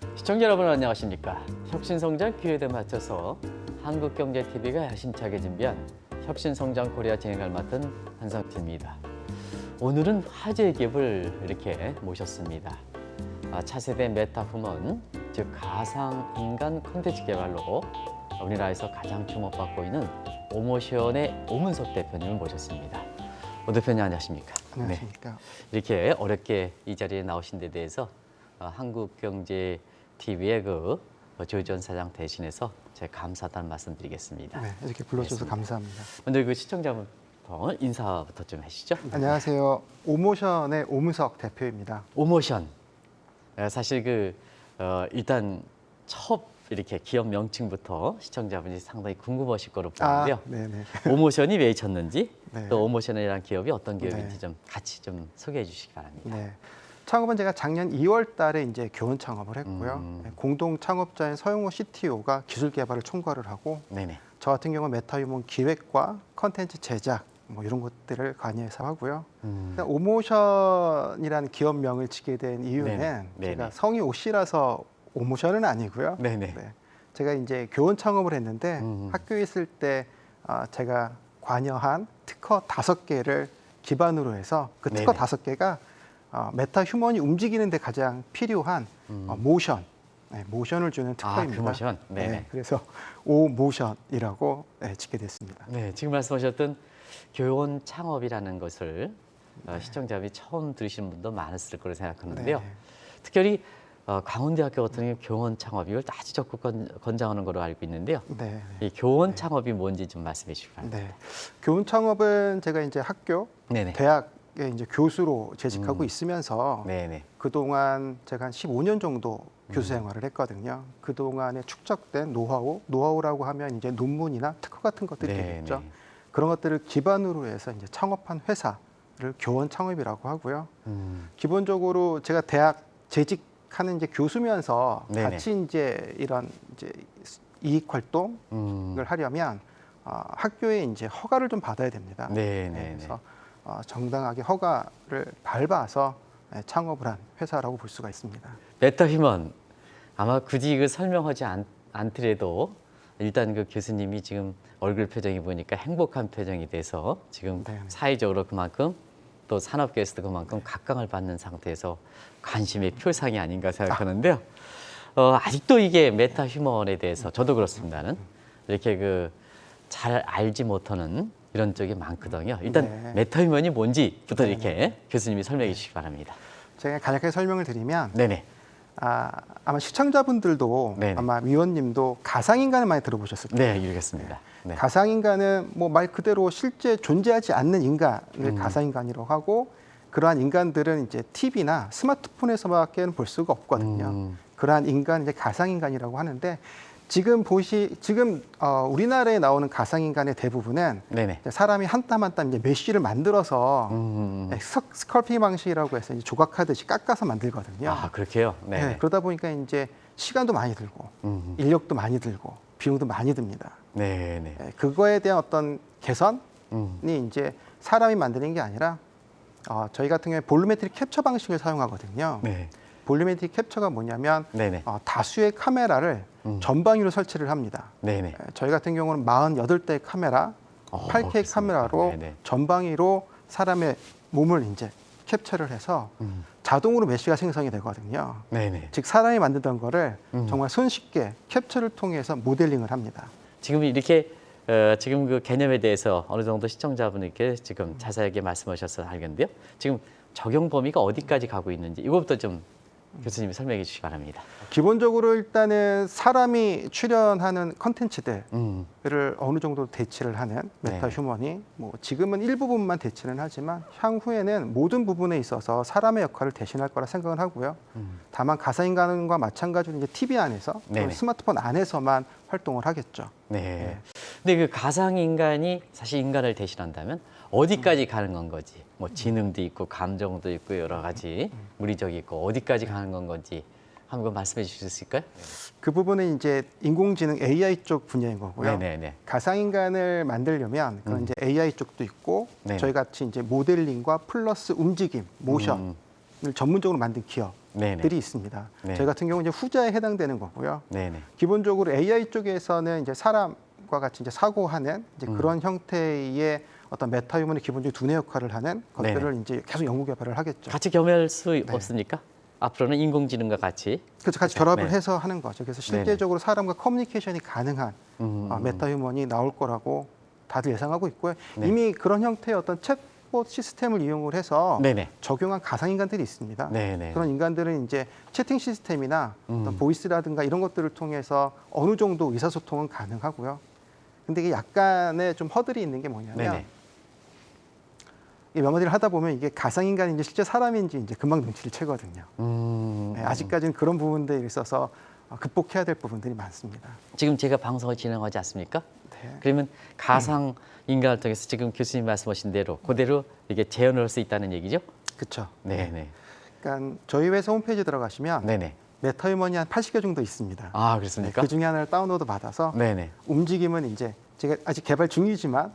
시청자 여러분 안녕하십니까? 혁신성장 기회에 맞춰서 한국경제TV가 야심차게 준비한 혁신성장 코리아 진행을 맡은 한상태입니다. 오늘은 화제의 기업을 이렇게 모셨습니다. 차세대 메타후먼, 즉 가상인간 콘텐츠 개발로 우리나라에서 가장 주목받고 있는 오모션의 오문석 대표님을 모셨습니다. 오 대표님 안녕하십니까? 안녕하십니까? 네. 이렇게 어렵게 이 자리에 나오신 데 대해서 한국경제TV의 조희전 사장 대신해서 제가 감사하다는 말씀드리겠습니다. 네, 이렇게 불러주셔서 감사합니다. 먼저 그 시청자부터 인사부터 좀 하시죠. 안녕하세요. 오모션의 오문석 대표입니다. 오모션. 사실 일단 첫 이렇게 기업 명칭부터 시청자분이 상당히 궁금하실 거로 보는데요. 네네. 오모션이 왜 쳤는지 네. 또 오모션이라는 기업이 어떤 기업인지 네. 좀 같이 좀 소개해 주시기 바랍니다. 네. 창업은 제가 작년 2월 달에 이제 교원 창업을 했고요. 공동 창업자인 서영호 CTO가 기술 개발을 총괄을 하고 네네. 저 같은 경우는 메타휴먼 기획과 컨텐츠 제작 뭐 이런 것들을 관여해서 하고요. 오모션이라는 기업명을 짓게 된 이유는 네네. 제가 네네. 성이 오씨라서 오모션은 아니고요. 네네. 네. 제가 이제 교원 창업을 했는데 학교에 있을 때 제가 관여한 특허 5개를 기반으로 해서 그 특허 네네. 5개가 메타 휴먼이 움직이는 데 가장 필요한 모션, 네, 모션을 주는 특허입니다. 그 모션. 네네. 네, 그래서 오모션이라고 짓게 됐습니다. 네, 지금 말씀하셨던 교원 창업이라는 것을 시청자분이 처음 들으시는 분도 많았을 거로 생각하는데요. 네. 특별히 강원대학교 같은 경우 교원 창업 이걸 아주 적극 권장하는 걸로 알고 있는데요. 네. 이 교원 창업이 뭔지 좀 말씀해 주시기 바랍니다. 네. 교원 창업은 제가 이제 학교, 네네. 대학에 이제 교수로 재직하고 있으면서 네네. 그동안 제가 한 15년 정도 교수 생활을 했거든요. 그동안에 축적된 노하우라고 하면 이제 논문이나 특허 같은 것들이 네네. 되겠죠. 그런 것들을 기반으로 해서 이제 창업한 회사를 교원 창업이라고 하고요. 기본적으로 제가 대학 재직하는 이제 교수면서 네네. 같이 이제 이런 이제 이익 활동을 하려면 학교에 이제 허가를 좀 받아야 됩니다. 네네. 그래서 정당하게 허가를 밟아서 창업을 한 회사라고 볼 수가 있습니다. 메타휴먼 아마 굳이 설명하지 않더라도 일단 그 교수님이 지금 얼굴 표정이 보니까 행복한 표정이 돼서 지금 네. 사회적으로 그만큼 또 산업계에서도 그만큼 각광을 받는 상태에서 관심의 표상이 아닌가 생각하는데요. 아직도 이게 메타휴먼에 대해서 저도 그렇습니다는 이렇게 잘 알지 못하는 이런 쪽이 많거든요. 일단 네. 메타휴먼이 뭔지부터 이렇게 교수님이 설명해 주시기 바랍니다. 제가 간략하게 설명을 드리면 네네. 아마 시청자분들도 네네. 아마 위원님도 가상인간을 많이 들어보셨을 거예요. 네, 이르겠습니다. 네. 가상인간은 뭐 말 그대로 실제 존재하지 않는 인간을 가상인간이라고 하고 그러한 인간들은 이제 TV나 스마트폰에서밖에 볼 수가 없거든요. 그러한 인간 이제 가상인간이라고 하는데 지금 우리나라에 나오는 가상인간의 대부분은 네네. 이제 사람이 한 땀 한 땀 이제 메쉬를 만들어서 스컬핑 방식이라고 해서 이제 조각하듯이 깎아서 만들거든요. 아, 그렇게요? 네. 네, 그러다 보니까 이제 시간도 많이 들고 인력도 많이 들고 비용도 많이 듭니다. 네네. 네, 그거에 대한 어떤 개선이 이제 사람이 만드는 게 아니라 저희 같은 경우에 볼루메트릭 캡처 방식을 사용하거든요. 네. 볼루메트릭 캡처가 뭐냐면 네네. 다수의 카메라를 전방위로 설치를 합니다. 네네. 저희 같은 경우는 48대의 카메라, 8K 그렇습니까? 카메라로 네네. 전방위로 사람의 몸을 이제 캡처를 해서 자동으로 메쉬가 생성이 되거든요. 네네. 즉 사람이 만들던 거를 정말 손쉽게 캡처를 통해서 모델링을 합니다. 지금 이렇게 지금 그 개념에 대해서 어느 정도 시청자분에게 지금 자세하게 말씀하셔서 알겠는데요. 지금 적용 범위가 어디까지 가고 있는지 이거부터 좀 교수님이 설명해 주시기 바랍니다. 기본적으로 일단은 사람이 출연하는 컨텐츠들을 어느 정도 대체를 하는 메타휴먼이 뭐 지금은 일부분만 대체는 하지만 향후에는 모든 부분에 있어서 사람의 역할을 대신할 거라 생각을 하고요. 다만 가상인간과 마찬가지로 이제 TV 안에서 네네. 스마트폰 안에서만 활동을 하겠죠. 네. 근데 그 가상인간이 사실 인간을 대신한다면 어디까지 가는 건 거지? 뭐 지능도 있고 감정도 있고 여러 가지 물리적이 있고 어디까지 가는 건 건지 한번 말씀해 주실 수 있을까요? 그 부분은 이제 인공지능 AI 쪽 분야인 거고요. 네네네. 가상인간을 만들려면 그런 이제 AI 쪽도 있고 네네. 저희 같이 이제 모델링과 플러스 움직임, 모션을 전문적으로 만든 기업 네네. 있습니다. 네. 저희 같은 경우는 이제 후자에 해당되는 거고요. 네네. 기본적으로 AI 쪽에서는 이제 사람과 같이 이제 사고하는 이제 그런 형태의 어떤 메타 휴먼의 기본적인 두뇌 역할을 하는 것들을 이제 계속 연구 개발을 하겠죠. 같이 겸할 수 없습니까? 앞으로는 인공지능과 같이. 그래서 같이 결합을 네. 해서 하는 거죠. 그래서 실제적으로 사람과 커뮤니케이션이 가능한 메타 휴먼이 나올 거라고 다들 예상하고 있고요. 네. 이미 그런 형태의 어떤 챗봇 시스템을 이용을 해서 네네. 적용한 가상 인간들이 있습니다. 네네. 그런 인간들은 이제 채팅 시스템이나 어떤 보이스라든가 이런 것들을 통해서 어느 정도 의사소통은 가능하고요. 근데 이게 약간의 좀 허들이 있는 게 뭐냐면 네네. 이 몇 마디를 하다 보면 이게 가상 인간인지 실제 사람인지 이제 금방 눈치를 채거든요. 네, 아직까지는 그런 부분들에 있어서 극복해야 될 부분들이 많습니다. 지금 제가 방송을 진행하지 않습니까? 네. 그러면 가상 인간을 통해서 지금 교수님 말씀하신 대로 그대로 이게 재현을 할 수 있다는 얘기죠? 그렇죠. 네네. 그러니까 저희 회사 홈페이지 들어가시면 네네. 메타 휴먼이 한 80개 정도 있습니다. 아, 그렇습니까? 그 중에 하나를 다운로드 받아서 네네. 움직임은 이제 제가 아직 개발 중이지만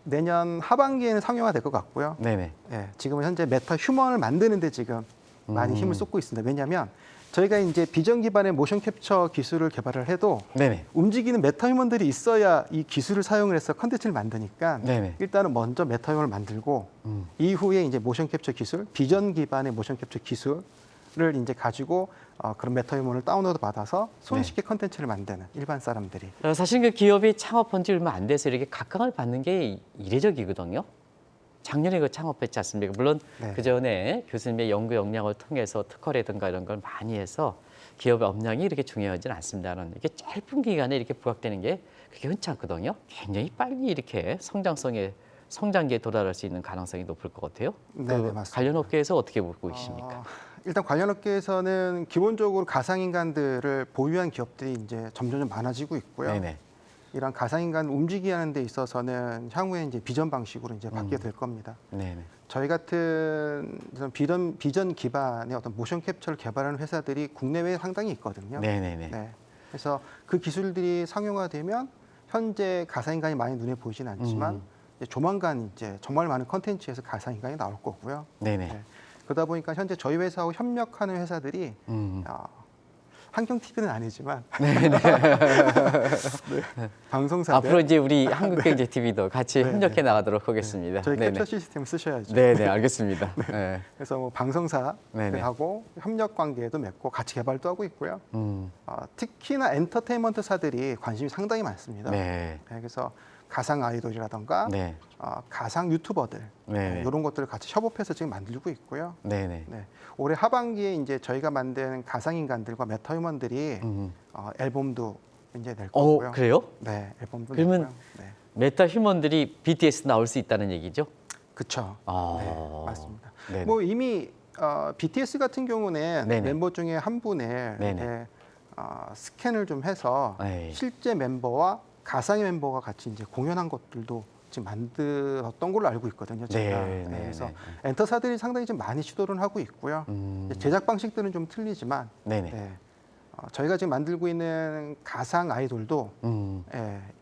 내년 하반기에는 상용화 될 것 같고요. 네네. 예, 지금은 현재 메타 휴먼을 만드는데 지금 많이 힘을 쏟고 있습니다. 왜냐하면 저희가 이제 비전 기반의 모션 캡처 기술을 개발을 해도 네네. 움직이는 메타 휴먼들이 있어야 이 기술을 사용을 해서 컨텐츠를 만드니까 네네. 일단은 먼저 메타 휴먼을 만들고 이후에 이제 모션 캡처 기술, 비전 기반의 모션 캡처 기술을 이제 가지고 그런 메타 휴먼을 다운로드 받아서 손쉽게 컨텐츠를 만드는 일반 사람들이. 사실 그 기업이 창업한 지 얼마 안 돼서 이렇게 각광을 받는 게 이례적이거든요. 작년에 그 창업했지 않습니까? 물론 네. 그 전에 교수님의 연구 역량을 통해서 특허라든가 이런 걸 많이 해서 기업의 업력이 이렇게 중요하지는 않습니다는 이게 짧은 기간에 이렇게 부각되는 게 그렇게 흔치 않거든요. 굉장히 빨리 이렇게 성장기에 도달할 수 있는 가능성이 높을 것 같아요. 네, 네, 맞습니다. 관련 업계에서 어떻게 보고 계십니까? 일단 관련 업계에서는 기본적으로 가상 인간들을 보유한 기업들이 이제 점점 많아지고 있고요. 네네. 이런 가상 인간 움직이게 하는 데 있어서는 향후에 이제 비전 방식으로 이제 바뀌게 될 겁니다. 네네. 저희 같은 이런 비전 기반의 어떤 모션 캡처를 개발하는 회사들이 국내외에 상당히 있거든요. 네네네. 네. 그래서 그 기술들이 상용화되면 현재 가상 인간이 많이 눈에 보이진 않지만 이제 조만간 이제 정말 많은 컨텐츠에서 가상 인간이 나올 거고요. 네네. 네. 그러다 보니까 현재 저희 회사하고 협력하는 회사들이 한경 TV는 아니지만 네. 방송사들 앞으로 이제 우리 한국경제TV도 같이 네, 협력해 네. 나가도록 하겠습니다. 저희 네네. 캡처 시스템을 쓰셔야죠. 네네, 알겠습니다. 네. 그래서 뭐 네네. 방송사들하고 협력 관계도 맺고 같이 개발도 하고 있고요. 특히나 엔터테인먼트사들이 관심이 상당히 많습니다. 네. 그래서 가상 아이돌이라던가 네. 가상 유튜버들 네. 이런 것들을 같이 협업해서 지금 만들고 있고요. 네네. 네. 올해 하반기에 이제 저희가 만든 가상 인간들과 메타 휴먼들이 앨범도 이제 낼 거고요. 그래요? 네, 앨범도 그러면 낼고요. 네. 메타 휴먼들이 BTS 나올 수 있다는 얘기죠? 그렇죠. 아. 네, 맞습니다. 네네. 뭐 이미 BTS 같은 경우는 네네. 멤버 중에 한 분의 네네. 스캔을 좀 해서 에이. 실제 멤버와 가상의 멤버가 같이 이제 공연한 것들도 지금 만들었던 걸로 알고 있거든요. 제가. 네, 네, 그래서 네. 엔터사들이 상당히 좀 많이 시도를 하고 있고요. 이제 제작 방식들은 좀 틀리지만 네네. 네. 저희가 지금 만들고 있는 가상 아이돌도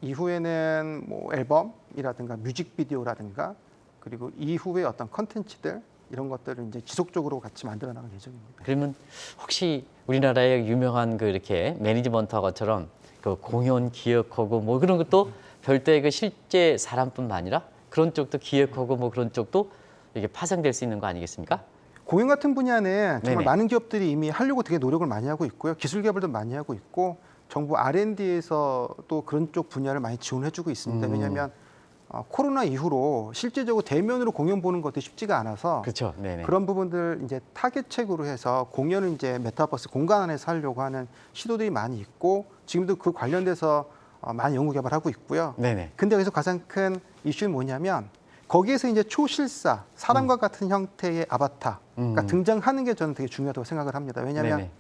이후에는 뭐 앨범이라든가 뮤직비디오라든가 그리고 이후에 어떤 컨텐츠들 이런 것들을 이제 지속적으로 같이 만들어 나갈 예정입니다. 그러면 혹시 우리나라의 유명한 그 이렇게 매니지먼트하고처럼 그 공연 기획하고 뭐 그런 것도 별도의 그 실제 사람뿐만 아니라 그런 쪽도 기획하고 뭐 그런 쪽도 이게 파생될 수 있는 거 아니겠습니까? 공연 같은 분야는 정말 네네. 많은 기업들이 이미 하려고 되게 노력을 많이 하고 있고요. 기술 개발도 많이 하고 있고 정부 R&D에서 또 그런 쪽 분야를 많이 지원해주고 있습니다. 왜냐하면 코로나 이후로 실제적으로 대면으로 공연 보는 것도 쉽지가 않아서 그렇죠. 네네. 그런 부분들 이제 타겟책으로 해서 공연을 이제 메타버스 공간 안에서 하려고 하는 시도들이 많이 있고 지금도 그 관련돼서 많이 연구 개발하고 있고요. 네네. 근데 여기서 가장 큰 이슈는 뭐냐면 거기에서 이제 초실사 사람과 같은 형태의 아바타가 등장하는 게 저는 되게 중요하다고 생각을 합니다. 왜냐하면 네네.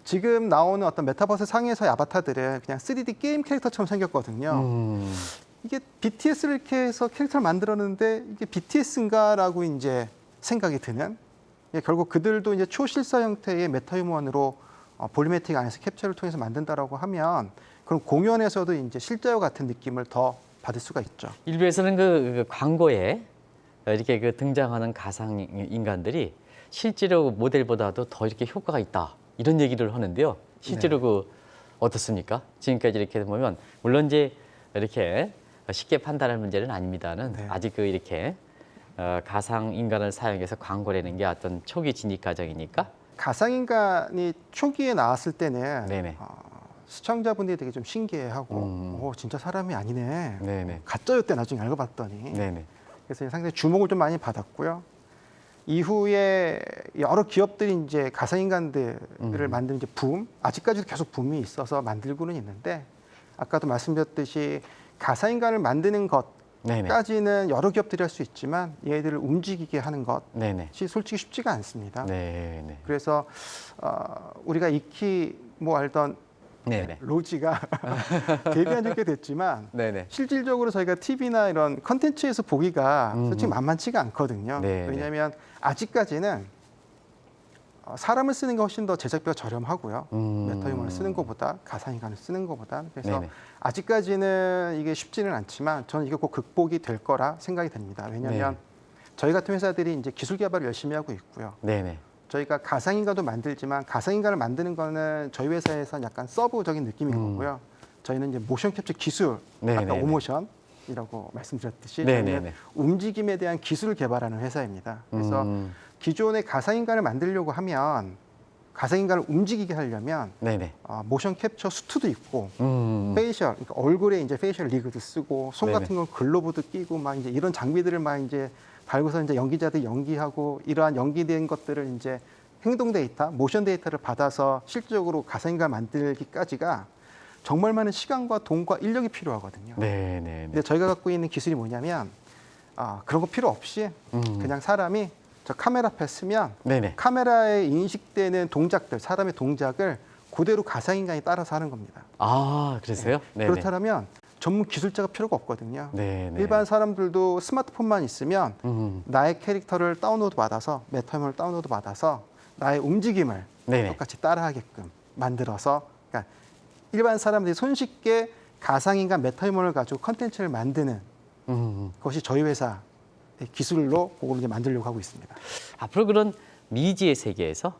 지금 나오는 어떤 메타버스 상에서의 아바타들은 그냥 3D 게임 캐릭터처럼 생겼거든요. 이게 BTS를 이렇게 해서 캐릭터를 만들었는데 이게 BTS인가라고 이제 생각이 드는 결국 그들도 이제 초실사 형태의 메타 휴먼으로 볼리메틱 안에서 캡처를 통해서 만든다라고 하면 그럼 공연에서도 이제 실제와 같은 느낌을 더 받을 수가 있죠. 일부에서는 그 광고에 이렇게 그 등장하는 가상 인간들이 실제로 모델보다도 더 이렇게 효과가 있다 이런 얘기를 하는데요. 실제로 그 어떻습니까? 지금까지 이렇게 보면 물론 이제 이렇게 쉽게 판단할 문제는 아닙니다는 네. 아직 그 이렇게 가상 인간을 사용해서 광고라는 게 어떤 초기 진입 과정이니까. 가상인간이 초기에 나왔을 때는 네네. 시청자분들이 되게 좀 신기해하고 진짜 사람이 아니네. 네네. 가짜였대 나중에 알고 봤더니. 네네. 그래서 상당히 주목을 좀 많이 받았고요. 이후에 여러 기업들이 이제 가상인간들을 만드는 이제 아직까지도 계속 붐이 있어서 만들고는 있는데 아까도 말씀드렸듯이 가상인간을 만드는 네네. 것까지는 여러 기업들이 할 수 있지만 얘들을 움직이게 하는 네네. 것이 솔직히 쉽지가 않습니다. 네네. 그래서 우리가 익히 뭐 알던 네네. 로지가 데뷔한 지 꽤 됐지만 네네. 실질적으로 저희가 TV나 이런 컨텐츠에서 보기가 솔직히 만만치가 않거든요. 네, 왜냐하면 아직까지는 사람을 쓰는 게 훨씬 더 제작비가 저렴하고요. 메타휴먼을 쓰는 것보다 가상인간을 쓰는 것보다. 그래서 네네. 아직까지는 이게 쉽지는 않지만 저는 이게 꼭 극복이 될 거라 생각이 됩니다. 왜냐하면 네. 저희 같은 회사들이 이제 기술 개발을 열심히 하고 있고요. 네네. 저희가 가상인간도 만들지만 가상인간을 만드는 거는 저희 회사에서는 약간 서브적인 느낌인 거고요. 저희는 이제 모션 캡처 기술, 네네네. 아까 오모션이라고 말씀드렸듯이 네네네. 저희는 움직임에 대한 기술을 개발하는 회사입니다. 그래서 기존의 가상인간을 만들려고 하면 가상인간을 움직이게 하려면 네네. 모션 캡처 수트도 있고 페이셜, 그러니까 얼굴에 이제 페이셜 리그도 쓰고 손 네네. 같은 건 글로브도 끼고 막 이제 이런 장비들을 막 이제 달고서 이제 연기자들 연기하고 이러한 연기된 것들을 이제 행동 데이터, 모션 데이터를 받아서 실질적으로 가상인간 만들기까지가 정말 많은 시간과 돈과 인력이 필요하거든요. 네네. 근데 저희가 갖고 있는 기술이 뭐냐면 그런 거 필요 없이 그냥 사람이 저 카메라 앞에 쓰면 네네. 카메라에 인식되는 동작들, 사람의 동작을 그대로 가상인간이 따라서 하는 겁니다. 아, 그래서요? 네네. 그렇다면 전문 기술자가 필요가 없거든요. 네네. 일반 사람들도 스마트폰만 있으면 나의 캐릭터를 다운로드 받아서 메타휴먼을 다운로드 받아서 나의 움직임을 네네. 똑같이 따라하게끔 만들어서 그러니까 일반 사람들이 손쉽게 가상인간 메타휴먼을 가지고 컨텐츠를 만드는 것이 저희 회사의 기술로 그걸 이제 만들려고 하고 있습니다. 앞으로 그런 미지의 세계에서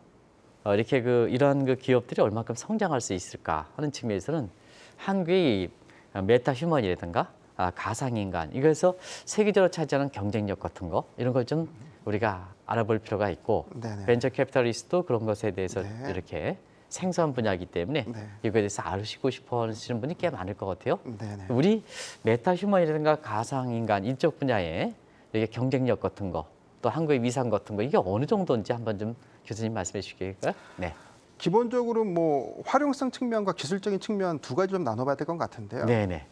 이렇게 이러한 기업들이 얼마큼 성장할 수 있을까 하는 측면에서는 한국의 메타휴먼이라든가 가상인간 이거에서 세계적으로 차지하는 경쟁력 같은 거 이런 걸 좀 우리가 알아볼 필요가 있고 네네. 벤처 캐피탈리스트도 그런 것에 대해서 네. 이렇게 생소한 분야이기 때문에 네. 이거에 대해서 알으시고 싶어 하시는 분이 꽤 많을 것 같아요. 네네. 우리 메타휴먼이라든가 가상인간 이쪽 분야에 이렇게 경쟁력 같은 거 또 한국의 위상 같은 거 이게 어느 정도인지 한번 좀 교수님 말씀해 주시겠어요? 네. 기본적으로 뭐 활용성 측면과 기술적인 측면 두 가지 좀 나눠봐야 될 것 같은데요. 네네.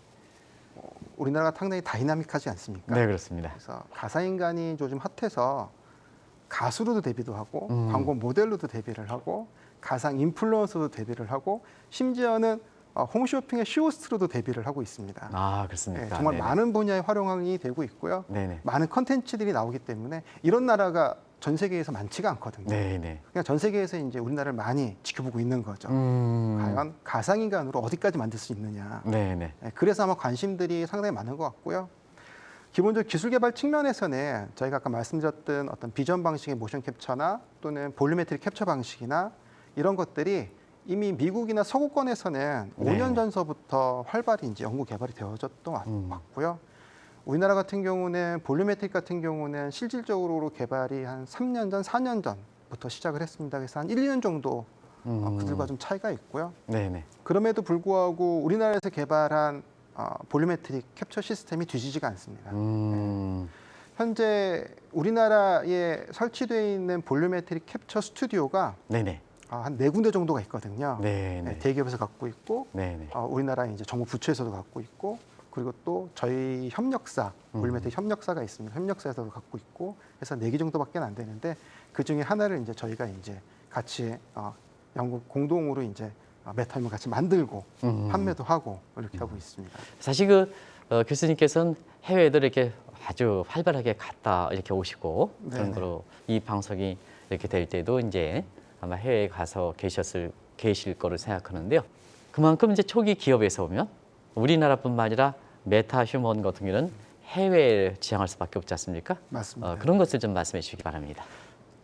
우리나라가 상당히 다이나믹하지 않습니까? 네, 그렇습니다. 그래서 가상인간이 요즘 핫해서 가수로도 데뷔도 하고 광고 모델로도 데뷔를 하고 가상 인플루언서도 데뷔를 하고 심지어는 홈쇼핑의 쇼호스트로도 데뷔를 하고 있습니다. 아, 그렇습니까? 네, 정말 네네. 많은 분야에 활용이 되고 있고요. 네네. 많은 컨텐츠들이 나오기 때문에 이런 나라가 전 세계에서 많지가 않거든요. 네네. 그냥 전 세계에서 이제 우리나라를 많이 지켜보고 있는 거죠. 과연 가상인간으로 어디까지 만들 수 있느냐. 네네. 네, 그래서 아마 관심들이 상당히 많은 것 같고요. 기본적으로 기술 개발 측면에서는 저희가 아까 말씀드렸던 어떤 비전 방식의 모션 캡처나 또는 볼륨메트릭 캡처 방식이나 이런 것들이 이미 미국이나 서구권에서는 네. 5년 전서부터 활발히 이제 연구 개발이 되어졌던 것 같고요. 우리나라 같은 경우는 볼륨메트릭 같은 경우는 실질적으로 개발이 한 3년 전, 4년 전부터 시작을 했습니다. 그래서 한 1, 2년 정도 그들과 좀 차이가 있고요. 네네. 그럼에도 불구하고 우리나라에서 개발한 볼륨메트릭 capture 시스템이 뒤지지가 않습니다. 현재 우리나라에 설치되어 있는 볼륨메트릭 캡처 스튜디오가 네네. 한 4군데 정도가 있거든요. 네네. 대기업에서 갖고 있고 네네. 우리나라 이제 정부 부처에서도 갖고 있고 그리고 또 저희 협력사 볼륨메트릭 협력사가 있습니다. 협력사에서도 갖고 있고 해서 4개 정도밖에 안 되는데 그 중에 하나를 이제 저희가 이제 같이 영국 공동으로 이제 메타휴먼 같이 만들고 판매도 하고 이렇게 하고 있습니다. 사실 교수님께서는 해외에도 이렇게 아주 활발하게 갔다 이렇게 오시고 그런 네네. 거로 이 방송이 이렇게 될 때도 이제 아마 해외에 가서 계실 거로 생각하는데요. 그만큼 이제 초기 기업에서 오면 우리나라뿐만 아니라 메타휴먼 같은 경우는 해외에 지향할 수밖에 없지 않습니까? 맞습니다. 그런 것을 좀 말씀해 주시기 바랍니다.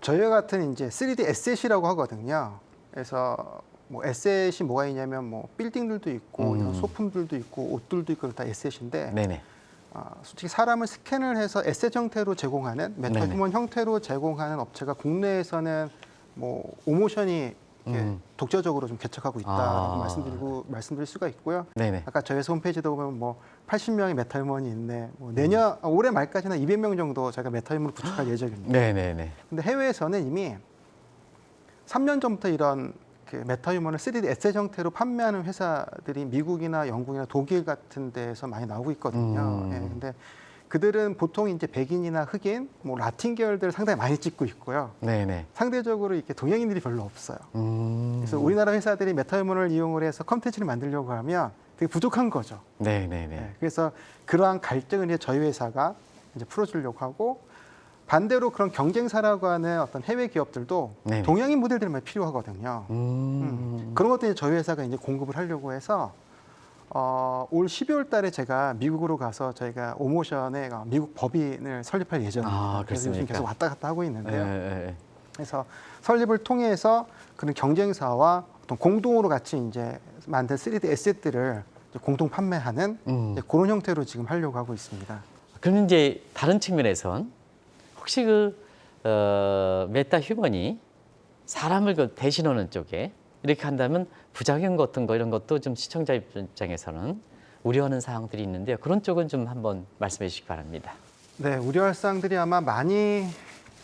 저희와 같은 이제 3D 에셋이라고 하거든요. 그래서 뭐 에셋이 뭐가 있냐면 뭐 빌딩들도 있고 이런 소품들도 있고 옷들도 있고 다 에셋인데 네네. 솔직히 사람을 스캔을 해서 에셋 형태로 제공하는 네네. 메타휴먼 형태로 제공하는 업체가 국내에서는 뭐 오모션이 이렇게 독자적으로 좀 개척하고 있다라고 말씀드릴 수가 있고요. 네네. 아까 저희 홈페이지도 보면 뭐 80명의 메타휴먼이 있네. 뭐 내년 올해 말까지는 200명 정도 저희가 메타휴먼을 구축할 예정입니다. 네네네. 근데 해외에서는 이미 3년 전부터 이런 그 메타휴먼을 3D 에셋 형태로 판매하는 회사들이 미국이나 영국이나 독일 같은 데에서 많이 나오고 있거든요. 예, 근데 그들은 보통 이제 백인이나 흑인, 뭐 라틴 계열들을 상당히 많이 찍고 있고요. 네네. 상대적으로 이렇게 동양인들이 별로 없어요. 그래서 우리나라 회사들이 메타휴먼을 이용을 해서 컨텐츠를 만들려고 하면 되게 부족한 거죠. 네네네. 예, 그래서 그러한 갈등을 이제 저희 회사가 이제 풀어주려고 하고 반대로 그런 경쟁사라고 하는 어떤 해외 기업들도 네네. 동양인 모델들이 많이 필요하거든요. 그런 것들이 저희 회사가 이제 공급을 하려고 해서 올 12월 달에 제가 미국으로 가서 저희가 오모션의 미국 법인을 설립할 예정입니다. 그래서 요즘 계속 왔다 갔다 하고 있는데요. 네. 그래서 설립을 통해서 그런 경쟁사와 어떤 공동으로 같이 이제 만든 3D 에셋들을 공동 판매하는 이제 그런 형태로 지금 하려고 하고 있습니다. 그럼 이제 다른 측면에선 혹시 메타 휴먼이 사람을 대신하는 쪽에 이렇게 한다면 부작용 같은 거 이런 것도 좀 시청자 입장에서는 우려하는 사항들이 있는데요. 그런 쪽은 좀 한번 말씀해 주시기 바랍니다. 네, 우려할 사항들이 아마 많이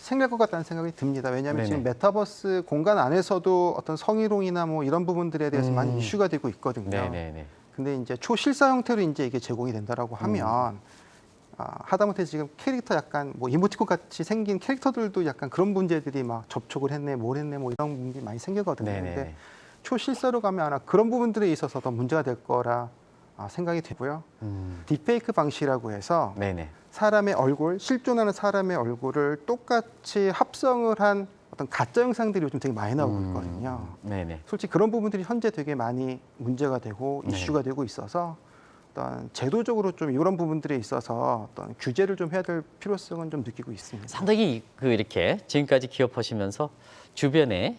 생길 것 같다는 생각이 듭니다. 왜냐하면 네네. 지금 메타버스 공간 안에서도 어떤 성희롱이나 뭐 이런 부분들에 대해서 많이 이슈가 되고 있거든요. 네네네. 근데 이제 초실사 형태로 이제 이게 제공이 된다라고 하면 하다못해 지금 캐릭터 약간 뭐 이모티콘 같이 생긴 캐릭터들도 약간 그런 문제들이 막 접촉을 했네, 뭘 했네, 뭐 이런 부분들이 많이 생기거든요. 네네네. 근데 초실사로 가면 아마 그런 부분들에 있어서 더 문제가 될 거라 생각이 되고요. 딥페이크 방식이라고 해서 네네. 사람의 얼굴, 실존하는 사람의 얼굴을 똑같이 합성을 한 어떤 가짜 영상들이 요즘 되게 많이 나오고 있거든요. 네네. 솔직히 그런 부분들이 현재 되게 많이 문제가 되고 이슈가 되고 있어서 어떤 제도적으로 좀 이런 부분들에 있어서 어떤 규제를 좀 해야 될 필요성은 좀 느끼고 있습니다. 상당히 이렇게 지금까지 기업하시면서 주변에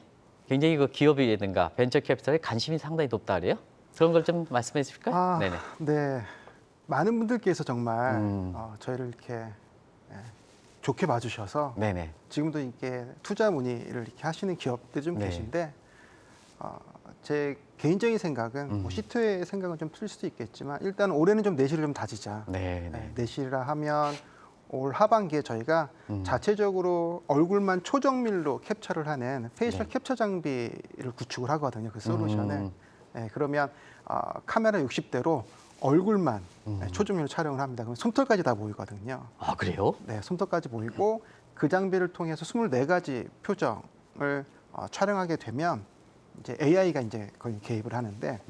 굉장히 기업이라든가 벤처 캐피탈에 관심이 상당히 높다 그래요? 그런 걸 좀 말씀해 주실까요? 네네. 네. 많은 분들께서 정말 저희를 이렇게 좋게 봐주셔서 네네. 지금도 이렇게 투자 문의를 이렇게 하시는 기업들이 좀 네. 계신데 제 개인적인 생각은 뭐 시트의 생각은 좀 틀릴 수도 있겠지만 일단 올해는 좀 내실을 좀 다지자. 네네. 내실이라 하면 올 하반기에 저희가 자체적으로 얼굴만 초정밀로 캡처를 하는 페이셜 캡처 장비를 구축을 하거든요. 그 솔루션을. 그러면 카메라 60대로 얼굴만 초정밀로 촬영을 합니다. 그럼 솜털까지 다 보이거든요. 아 그래요? 네, 솜털까지 보이고 그 장비를 통해서 24가지 표정을 촬영하게 되면 이제 AI가 이제 거의 개입을 하는데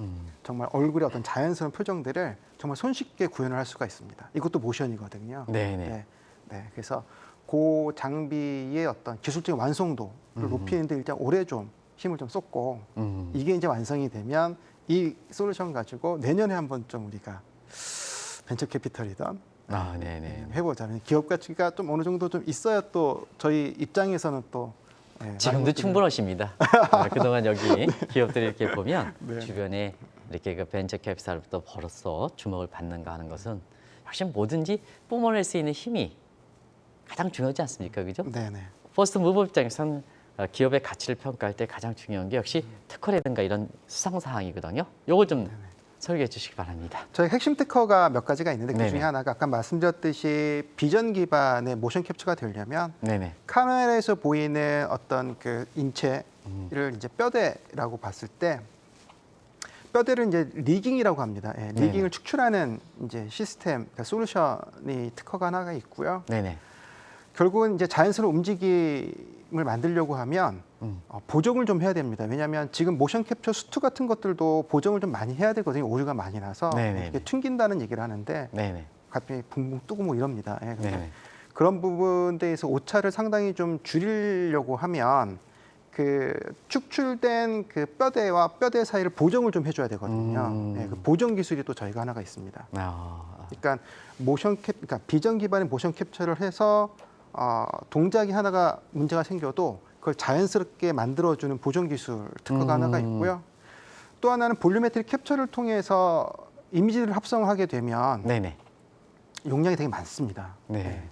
정말 얼굴의 어떤 자연스러운 표정들을 정말 손쉽게 구현을 할 수가 있습니다. 이것도 모션이거든요. 네네. 네, 그래서 그 장비의 어떤 기술적인 완성도를 높이는데 일단 올해 좀 힘을 좀 쏟고 이게 이제 완성이 되면 이 솔루션 가지고 내년에 한번 좀 우리가 벤처 캐피털이든 네네. 해보자면 기업 가치가 좀 어느 정도 좀 있어야 또 저희 입장에서는 또 지금도 충분하십니다. 그동안 여기 기업들이 이렇게 보면 주변에 이렇게 벤처 캐피탈부터 벌어서 주목을 받는가 하는 것은 역시 뭐든지 뿜어낼 수 있는 힘이 가장 중요하지 않습니까? 그죠? 네네. 퍼스트 무버 입장에서는 기업의 가치를 평가할 때 가장 중요한 게 역시 특허라든가 이런 수상 사항이거든요. 요거 좀 설계해 주시기 바랍니다. 저희 핵심 특허가 몇 가지가 있는데 그 중에 네네. 하나가 아까 말씀드렸듯이 비전 기반의 모션 캡처가 되려면 네네. 카메라에서 보이는 어떤 그 인체를 이제 뼈대라고 봤을 때 뼈대를 이제 리깅이라고 합니다. 리깅을 네네. 축출하는 이제 시스템, 그러니까 솔루션이 특허가 하나가 있고요. 네네. 결국은 이제 자연스러운 움직임을 만들려고 하면 보정을 좀 해야 됩니다. 왜냐하면 지금 모션 캡처 수트 같은 것들도 보정을 좀 많이 해야 되거든요. 오류가 많이 나서 네네네. 이게 튕긴다는 얘기를 하는데 네네. 가끔이 붕붕 뜨고 뭐 이럽니다. 근데 네네. 그런 부분에서 오차를 상당히 좀 줄이려고 하면 그 축출된 그 뼈대와 뼈대 사이를 보정을 좀 해줘야 되거든요. 그 보정 기술이 또 저희가 하나가 있습니다. 그러니까 그러니까 비전 기반의 모션 캡처를 해서 동작이 하나가 문제가 생겨도 그걸 자연스럽게 만들어주는 보정 기술 특허가 하나가 있고요. 또 하나는 볼륨메트릭 캡처를 통해서 이미지를 합성하게 되면 네네. 용량이 되게 많습니다. 네.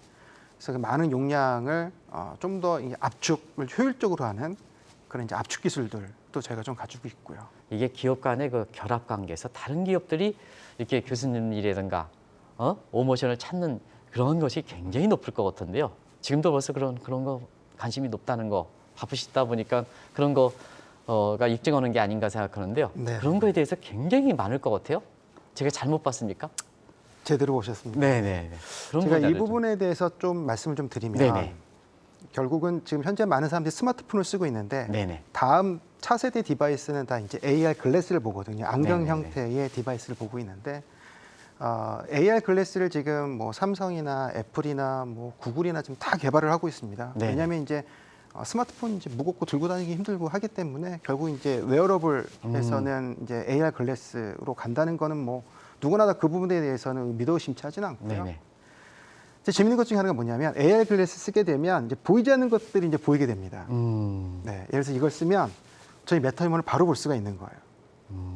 그래서 그 많은 용량을 좀 더 압축을 효율적으로 하는 그런 이제 압축 기술들도 저희가 좀 가지고 있고요. 이게 기업 간의 그 결합 관계에서 다른 기업들이 이렇게 교수님이라든가 오모션을 찾는 그런 것이 굉장히 높을 것 같은데요. 지금도 벌써 그런 거 관심이 높다는 거 바쁘시다 보니까 그런 거가 입증하는 게 아닌가 생각하는데요. 네. 그런 거에 대해서 굉장히 많을 것 같아요. 제가 잘못 봤습니까? 제대로 보셨습니다. 네네. 그런 제가 이 분야를 좀- 부분에 대해서 좀 말씀을 좀 드리면 네네. 결국은 지금 현재 많은 사람들이 스마트폰을 쓰고 있는데 네네. 다음 차세대 디바이스는 다 이제 AR 글래스를 보거든요. 안경 네네네. 형태의 디바이스를 보고 있는데 AR 글래스를 지금 뭐 삼성이나 애플이나 뭐 구글이나 지금 다 개발을 하고 있습니다. 네네. 왜냐하면 이제 스마트폰 이제 무겁고 들고 다니기 힘들고 하기 때문에 결국 이제 웨어러블에서는 이제 AR 글래스로 간다는 거는 뭐 누구나 다 그 부분에 대해서는 믿어 의심치하지는 않고요. 네네. 이제 재밌는 것 중에 하나가 뭐냐면 AR 글래스 쓰게 되면 이제 보이지 않는 것들이 이제 보이게 됩니다. 네, 예를 들어서 이걸 쓰면 저희 메타휴먼을 바로 볼 수가 있는 거예요.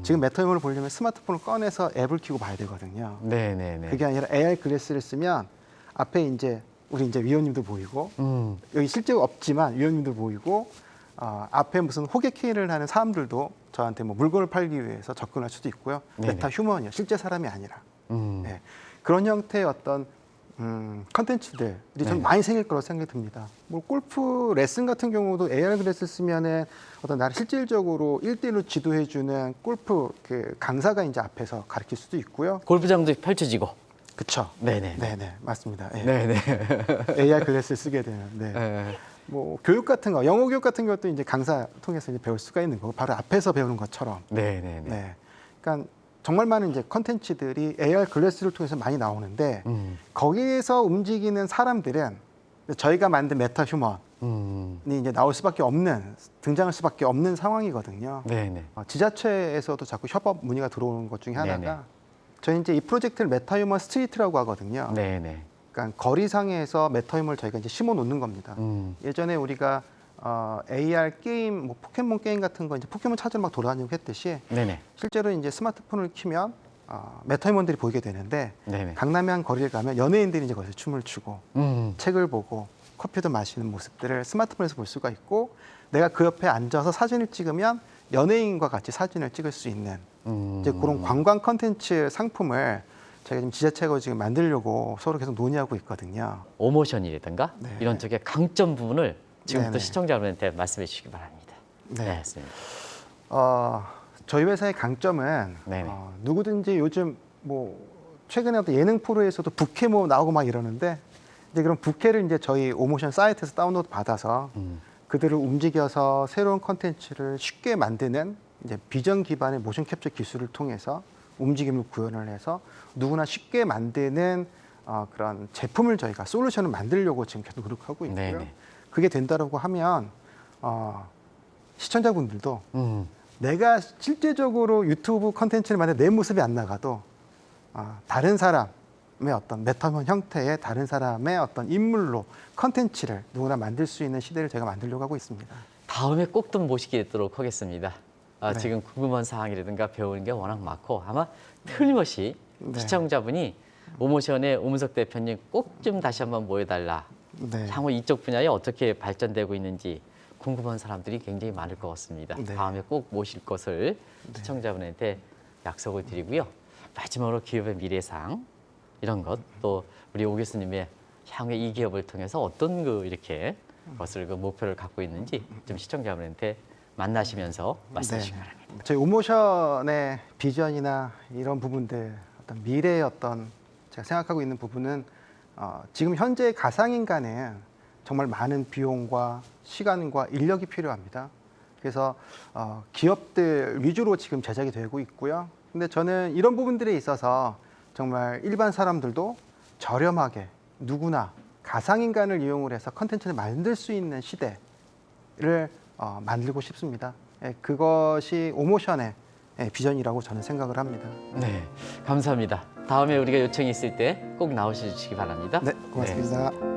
지금 메타휴먼을 보려면 스마트폰을 꺼내서 앱을 켜고 봐야 되거든요. 네네네. 그게 아니라 AR 글래스를 쓰면 앞에 이제 우리 이제 위원님도 보이고 여기 실제로 없지만 위원님도 보이고 앞에 무슨 호객행위를 하는 사람들도 저한테 뭐 물건을 팔기 위해서 접근할 수도 있고요. 네네. 메타휴먼이요, 실제 사람이 아니라. 음. 네. 그런 형태의 어떤 컨텐츠들이 좀 네. 많이 생길 거라고 생각이 듭니다. 뭐 골프 레슨 같은 경우도 AR 글래스 쓰면은 어떤 나를 실질적으로 1대1로 지도해주는 골프 그 강사가 이제 앞에서 가르칠 수도 있고요. 골프장도 펼쳐지고. 그쵸? 네네. 네네, 맞습니다. 예. 네네. AR 글래스 쓰게 되면. 네. 네. 뭐 교육 같은 거, 영어 교육 같은 것도 이제 강사 통해서 이제 배울 수가 있는 거고, 바로 앞에서 배우는 것처럼. 네네네. 네. 그러니까 정말 많은 이제 컨텐츠들이 AR 글래스를 통해서 많이 나오는데 거기에서 움직이는 사람들은 저희가 만든 메타휴먼이 이제 나올 수밖에 없는, 등장할 수밖에 없는 상황이거든요. 네네. 지자체에서도 자꾸 협업 문의가 들어오는 것 중에 하나가 네네. 저희 이제 이 프로젝트를 메타휴먼 스트리트라고 하거든요. 네네. 그러니까 거리상에서 메타휴먼을 저희가 이제 심어 놓는 겁니다. 예전에 우리가 AR 게임, 뭐 포켓몬 게임 같은 거 이제 포켓몬 찾으러 막 돌아다니고 했듯이 네네. 실제로 이제 스마트폰을 키면 메타휴먼들이 보이게 되는데 네네. 강남의 한 거리를 가면 연예인들이 이제 거기서 춤을 추고 책을 보고 커피도 마시는 모습들을 스마트폰에서 볼 수가 있고 내가 그 옆에 앉아서 사진을 찍으면 연예인과 같이 사진을 찍을 수 있는 이제 그런 관광 컨텐츠 상품을 저희가 지금 지자체가 지금 만들려고 서로 계속 논의하고 있거든요. 오모션이라든가 네. 이런 쪽의 강점 부분을 지금부터 네네. 시청자분한테 말씀해 주시기 바랍니다. 네. 맞습니다. 저희 회사의 강점은 네네. 누구든지 요즘 뭐 최근에 어떤 예능 프로에서도 부캐 뭐 나오고 막 이러는데 이제 그런 부캐를 이제 저희 오모션 사이트에서 다운로드 받아서 그들을 움직여서 새로운 컨텐츠를 쉽게 만드는 이제 비전 기반의 모션 캡처 기술을 통해서 움직임을 구현을 해서 누구나 쉽게 만드는 그런 제품을 저희가 솔루션을 만들려고 지금 계속 노력하고 있고요. 네네. 그게 된다고 하면 시청자분들도 내가 실제적으로 유튜브 컨텐츠를 만들 내 모습이 안 나가도 다른 사람의 어떤 메타휴먼 형태의 다른 사람의 어떤 인물로 컨텐츠를 누구나 만들 수 있는 시대를 제가 만들려고 하고 있습니다. 다음에 꼭 좀 모시도록 하겠습니다. 네. 지금 궁금한 사항이라든가 배우는 게 워낙 많고 아마 틀림없이 네. 시청자분이 오모션의 오문석 대표님 꼭 좀 다시 한번 모여달라. 네. 향후 이쪽 분야에 어떻게 발전되고 있는지 궁금한 사람들이 굉장히 많을 것 같습니다. 네. 다음에 꼭 모실 것을 시청자분한테 약속을 드리고요. 마지막으로 기업의 미래상 이런 것 또 우리 오 교수님의 향후 이 기업을 통해서 어떤 이렇게 것을 목표를 갖고 있는지 좀 시청자분한테 만나시면서 말씀해 주시기 바랍니다. 저희 오모션의 비전이나 이런 부분들 어떤 미래의 어떤 제가 생각하고 있는 부분은 지금 현재 가상인간은 정말 많은 비용과 시간과 인력이 필요합니다. 그래서 기업들 위주로 지금 제작이 되고 있고요. 근데 저는 이런 부분들에 있어서 정말 일반 사람들도 저렴하게 누구나 가상인간을 이용을 해서 컨텐츠를 만들 수 있는 시대를 만들고 싶습니다. 그것이 오모션의 비전이라고 저는 생각을 합니다. 네, 감사합니다. 다음에 우리가 요청이 있을 때 꼭 나오시기 바랍니다. 네, 고맙습니다.